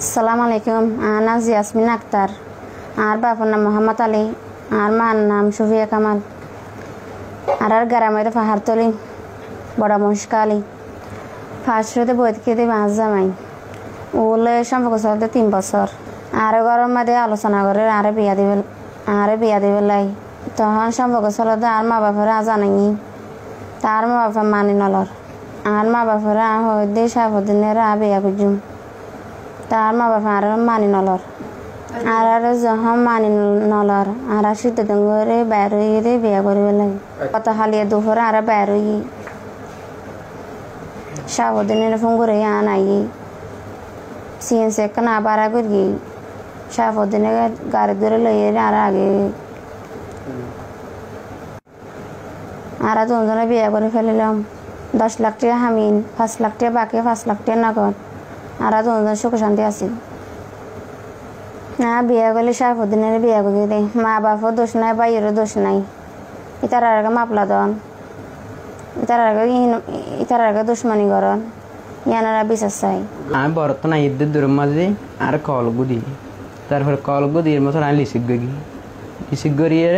আসসালামু আলাইকুম। নাম ইয়াসমিন আক্তার। আর বাবার নাম মোহাম্মদ আলী। আর মার নাম সুফিয়া কামাল। আর গ্রামের পাহাড়তলি বড় মহিষকালী ফার্স্টতে বই খেতে মাছ জামাই ওলে সম্পর্ক চলতে 3 বছর। আর ঘরের মধ্যে আলোচনা করে আরে বিয়া দিবে লাই তখন সম্পর্ক চলতে আর মা বাপরা জানাই তার মা বাপা মানি নলর। আর মা বাপরা হইতে সাবদিনের বিয়া করছুম তার মা বাপা আর মানি নলর। আর যখন মানি নলর আর সিদ্ধ করে বাইর হয়ে বিয়া করবে লাগে কত হালিয়ে দুপুরে আর বাইর হয়ে সাবদিনের ফোন করে আনাই সিএনসি না বাড়া করি সাবদিনে গাড়ি ধরে লইয়ে আর আগে আর দুজনে বিয়া করে ফেলিলাম। 10 লাখ টাকা হামিন, 5 লাখ টাকা বাকি, 5 লাখ টাকা নগদ। আর দুজন সুখ শান্তি আছি না। বিয়া করলে সাবদিনের বিয়া করে দেয়। মা বাপও দোষ নাই, বাইরেরও দোষ নাই। ইতার আগে মাপলা দন, ইতার আগে দুশ্মনী করন ইয়ানারা বিশ্বাস চাই। আমি বর্তমান ঈদের দূরের মাঝে আর কল গুদি তারপরে কল গুদি এর মতন আমি লিসিক গড়িয়ে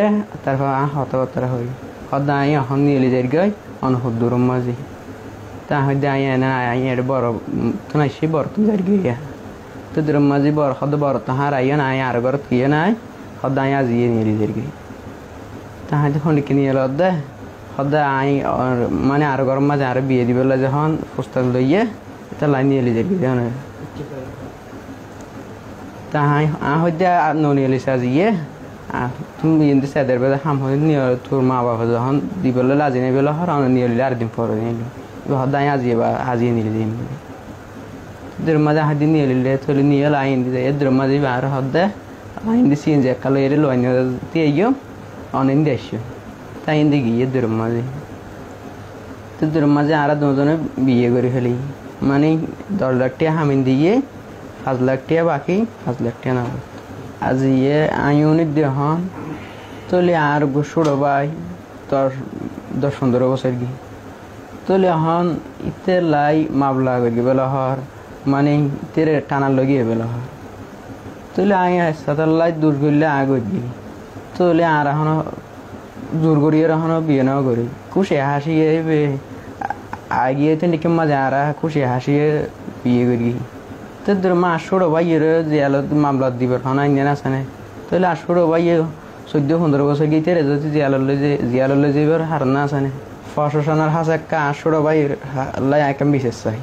তারপর হতবতরা হই সদায় আমি এখন নিয়ে যাই গাই অনহুদ দূরের মাঝে তা হয়তো আমি এর বড় তো নাই সে বড় তুমি যাই গিয়া তো দূরের মাঝে বড় সদ বড় তো হারাইও নাই আর ঘর গিয়ে নাই সদায় আজিয়ে নিয়ে যাই গাই তা হয়তো ফোনকে নিয়ে এলো দে সদায় আই মানে আর ঘরের মাঝে আর বিয়ে দিবেলা যখন পুস্তক লইয়ে তা লাইন নিয়ে যাই গাই তা হয়তো ননিয়ে লিসে আজিয়ে তুমি এমনি সেদের বেলা হাম হয়ে নিয়ে তোর মা বাবা যখন দিবেলা লাজি নেই বেলা হর নিয়ে নিলে আর দিন পরে নিল সদায় আজিয়ে নিলে দিন এদের মাঝে হাতি নিয়ে নিলে চলে নিয়ে লাইন দিয়ে এদের মাঝে আর হদে লাইন দিয়ে সিন যে কালো এর লাইন দিয়ে গিয়েও অনেক দেশো তাই ইন্দি গিয়ে এদের মাঝে তোদের মাঝে আর দুজনে বিয়ে করে ফেলি মানে 10 লাখ টাকা হামিন দিয়ে 5 লাখ টাকা বাকি 5 লাখ টাকা না আজ ইয়ে আইউনিক দেহন তোলে আর ছোটো ভাই 10-15 বছর গিয়ে তোলে হন ইতে লাই মাবলা করি বেলা হর মানে তেরে টানার লগিয়ে বেলা হর তোলে আই সাতার লাই দূর করলে আগে গিয়ে তোলে আর এখন জোর করিয়ে এখনো বিয়ে নাও করি খুশি হাসিয়ে আগিয়ে তো নিকে মাঝে আর খুশি হাসিয়ে বিয়ে করি তোদের মা ছোটো ভাইয়ের জিয়ালত মামলা দিবার খানা ইন্ডিয়ান আছে না তাহলে আর ছোটো ভাইয়ে 14-15 বছর গিয়ে তেরে যদি জিয়াললে যাইবার হার না আছে না প্রশাসনের হাসে কা ছোটো ভাইয়ের লাই একদম বিশেষ চাই।